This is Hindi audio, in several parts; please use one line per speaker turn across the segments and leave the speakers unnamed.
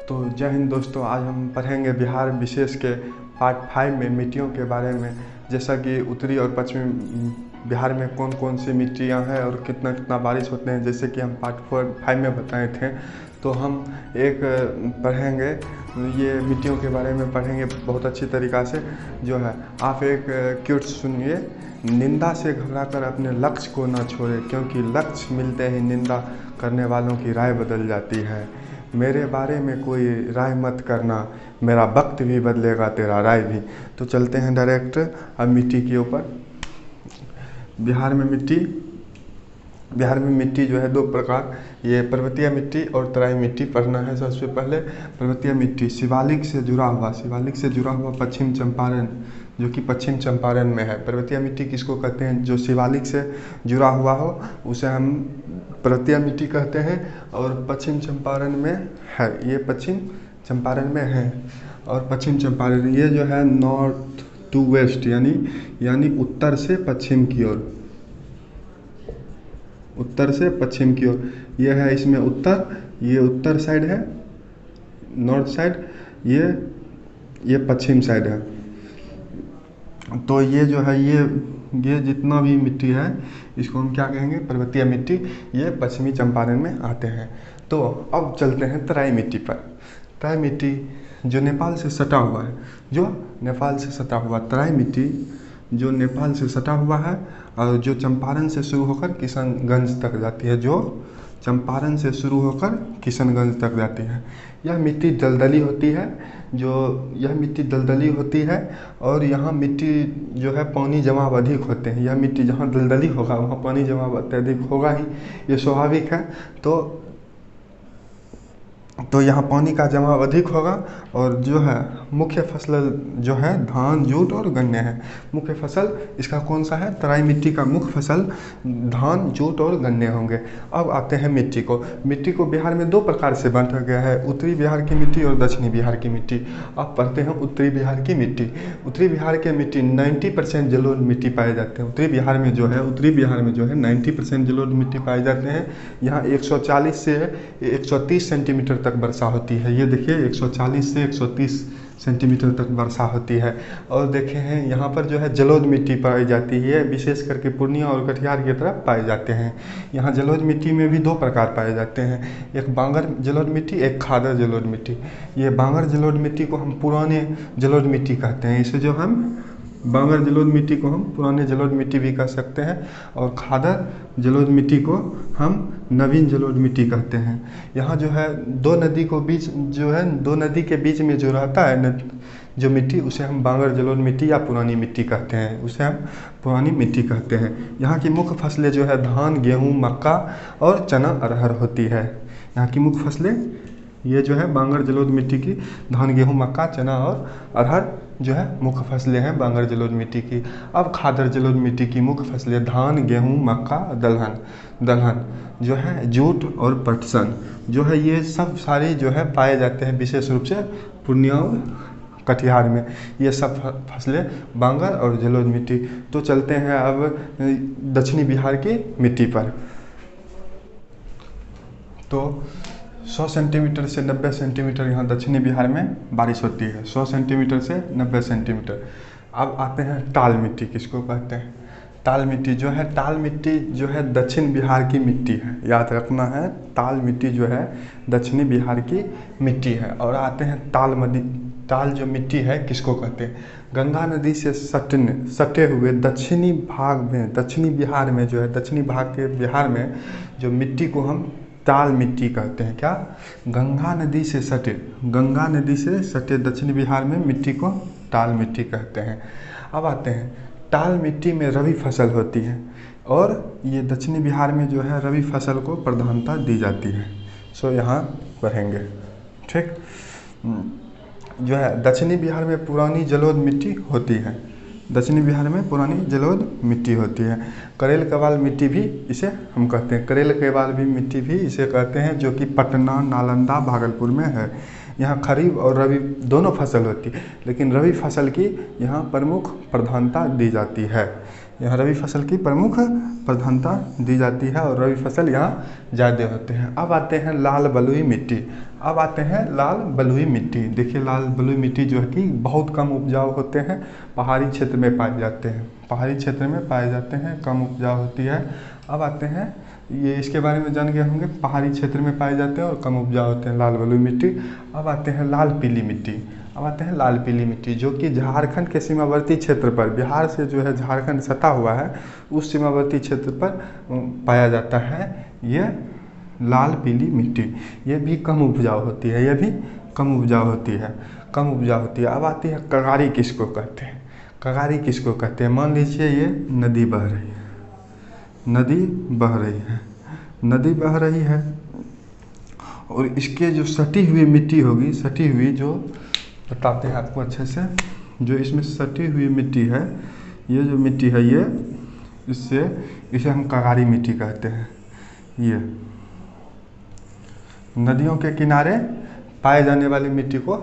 तो जय हिंद दोस्तों, आज हम पढ़ेंगे बिहार विशेष के पार्ट 5 में मिट्टियों के बारे में। जैसा कि उत्तरी और पश्चिमी बिहार में कौन कौन सी मिट्टियाँ हैं और कितना कितना बारिश होते हैं, जैसे कि हम पार्ट 5 में बताए थे। तो हम एक पढ़ेंगे, ये मिट्टियों के बारे में पढ़ेंगे बहुत अच्छी तरीक़ा से। जो है आप एक क्यूट सुनिए। निंदा से घबराकर अपने लक्ष्य को न छोड़े, क्योंकि लक्ष्य मिलते ही निंदा करने वालों की राय बदल जाती है। मेरे बारे में कोई राय मत करना, मेरा वक्त भी बदलेगा तेरा राय भी। तो चलते हैं डायरेक्ट अब मिट्टी के ऊपर। बिहार में मिट्टी जो है दो प्रकार, ये पर्वतीय मिट्टी और तराई मिट्टी पढ़ना है। सबसे पहले पर्वतीय मिट्टी शिवालिक से जुड़ा हुआ पश्चिम चंपारण, जो कि पश्चिम चंपारण में है। पर्वतीय मिट्टी किसको कहते हैं? जो शिवालिक से जुड़ा हुआ हो उसे हम पर्वतीय मिट्टी कहते हैं। और पश्चिम चंपारण में है, ये पश्चिम चंपारण में है। और पश्चिम चंपारण ये जो है नॉर्थ टू वेस्ट, यानी उत्तर से पश्चिम की ओर, ये है। इसमें ये उत्तर साइड है, नॉर्थ साइड, ये पश्चिम साइड है। तो ये जो है ये जितना भी मिट्टी है इसको हम क्या कहेंगे? पर्वतीय मिट्टी। ये पश्चिमी चंपारण में आते हैं। तो अब चलते हैं तराई मिट्टी पर। तराई मिट्टी जो नेपाल से सटा हुआ है, तराई मिट्टी जो नेपाल से सटा हुआ है और जो चंपारण से शुरू होकर किशनगंज तक जाती है, यह मिट्टी दलदली होती है। और यहाँ मिट्टी जो है पानी जमाव अधिक होते हैं। यह मिट्टी जहाँ दलदली होगा वहाँ पानी जमाव अत्यधिक होगा ही, ये स्वाभाविक है। तो यहाँ पानी का जमाव अधिक होगा। और जो है मुख्य फसल जो है धान, जूट और गन्ने हैं। मुख्य फसल इसका कौन सा है? तराई मिट्टी का मुख्य फसल धान, जूट और गन्ने होंगे। अब आते हैं मिट्टी को बिहार में दो प्रकार से बांटा गया है, उत्तरी बिहार की मिट्टी और दक्षिणी बिहार की मिट्टी। अब पढ़ते हैं उत्तरी बिहार की मिट्टी। उत्तरी बिहार की मिट्टी 90% जलोढ़ मिट्टी पाए जाते हैं। उत्तरी बिहार में जो है 90% जलोढ़ मिट्टी पाए जाते हैं। यहाँ 140 से 130 सेंटीमीटर तक वर्षा होती है। ये देखिए 140 से 130 सेंटीमीटर तक वर्षा होती है। और देखे हैं यहाँ पर जो है जलोढ़ मिट्टी पाई जाती है, विशेष करके पूर्णिया और कटिहार की तरफ पाए जाते हैं। यहाँ जलोढ़ मिट्टी में भी दो प्रकार पाए जाते हैं, एक बांगर जलोढ़ मिट्टी, एक खादर जलोढ़ मिट्टी। ये बांगर जलोढ़ मिट्टी को हम पुराने जलोढ़ मिट्टी कहते हैं। इसे जो हम बांगर जलोढ़ मिट्टी को हम पुराने जलोढ़ मिट्टी भी कह सकते हैं। और खादर जलोढ़ मिट्टी को हम नवीन जलोढ़ मिट्टी कहते हैं। यहाँ जो है दो नदी के बीच में जो रहता है जो मिट्टी, उसे हम बांगर जलोढ़ मिट्टी या पुरानी मिट्टी कहते हैं। यहाँ की मुख्य फसलें जो है धान, गेहूँ, मक्का और चना, अरहर होती है। यहाँ की मुख्य फसलें ये जो है बांगर जलोढ़ मिट्टी की धान, गेहूँ, मक्का, चना और अरहर जो है मुख्य फसलें हैं बांगर जलोढ़ मिट्टी की। अब खादर जलोढ़ मिट्टी की मुख्य फसलें धान, गेहूँ, मक्का, दलहन जो है, जूट और पटसन जो है, ये सब सारे जो है पाए जाते हैं विशेष रूप से पूर्णिया और कटिहार में। ये सब फसलें बांगर और जलोढ़ मिट्टी। तो चलते हैं अब दक्षिणी बिहार की मिट्टी पर। तो 100 सेंटीमीटर से 90 सेंटीमीटर यहाँ दक्षिणी बिहार में बारिश होती है, 100 सेंटीमीटर से 90 सेंटीमीटर। अब आते हैं टाल मिट्टी किसको कहते हैं? टाल मिट्टी जो है दक्षिण बिहार की मिट्टी है, याद रखना है। टाल मिट्टी जो है दक्षिणी बिहार की मिट्टी है। और आते हैं टाल जो मिट्टी है किसको कहते हैं? गंगा नदी से सटे हुए दक्षिणी बिहार में जो मिट्टी को हम टाल मिट्टी कहते हैं। क्या? गंगा नदी से सटे दक्षिण बिहार में मिट्टी को टाल मिट्टी कहते हैं। अब आते हैं टाल मिट्टी में रबी फसल होती है और ये दक्षिणी बिहार में जो है रबी फसल को प्रधानता दी जाती है। सो यहाँ पढ़ेंगे, ठीक। जो है दक्षिणी बिहार में पुरानी जलोढ़ मिट्टी होती है। करेल कबाल मिट्टी भी इसे हम कहते हैं। मिट्टी भी इसे कहते हैं, जो कि पटना, नालंदा, भागलपुर में है। यहाँ खरीफ और रबी दोनों फसल होती है, लेकिन रबी फसल की यहाँ प्रमुख प्रधानता दी जाती है। यहाँ रबी फसल की प्रमुख प्रधानता दी जाती है और रबी फसल यहाँ ज़्यादा होते हैं। अब आते हैं लाल बलुई मिट्टी। अब आते हैं लाल बलुई मिट्टी। देखिए लाल बलुई मिट्टी जो है कि बहुत कम उपजाऊ होते हैं, पहाड़ी क्षेत्र में पाए जाते हैं, पहाड़ी क्षेत्र में पाए जाते हैं, कम उपजाऊ होती है। अब आते हैं, ये इसके बारे में जान गए होंगे, पहाड़ी क्षेत्र में पाए जाते हैं और कम उपजाऊ होते हैं, लाल बलुई मिट्टी। अब आते हैं लाल पीली मिट्टी। अब आते हैं लाल पीली मिट्टी, जो कि झारखंड के सीमावर्ती क्षेत्र पर, बिहार से जो है झारखंड सटा हुआ है, उस सीमावर्ती क्षेत्र पर पाया जाता है ये लाल पीली मिट्टी। ये भी कम उपजाऊ होती है, ये भी कम उपजाऊ होती है, कम उपजाऊ होती है। अब आती है कगारी किसको कहते हैं, कगारी किसको कहते हैं। मान लीजिए ये नदी बह रही है, नदी बह रही है, नदी बह रही है और इसके जो सटी हुई मिट्टी होगी, सटी हुई, जो बताते हैं आपको अच्छे से, जो इसमें सटी हुई मिट्टी है, ये जो मिट्टी है ये, इसे हम कगारी मिट्टी कहते हैं। ये नदियों के किनारे पाए जाने वाली मिट्टी को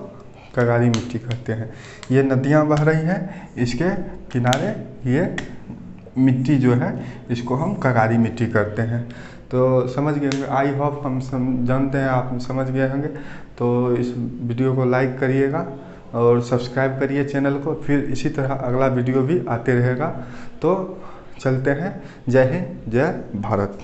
कगारी मिट्टी कहते हैं। ये नदियाँ बह रही हैं, इसके किनारे ये मिट्टी जो है इसको हम कगारी मिट्टी करते हैं। तो समझ गए होंगे, आई होप हम जानते हैं, आप समझ गए होंगे। तो इस वीडियो को लाइक करिएगा और सब्सक्राइब करिए चैनल को, फिर इसी तरह अगला वीडियो भी आते रहेगा। तो चलते हैं, जय हिंद, जय भारत।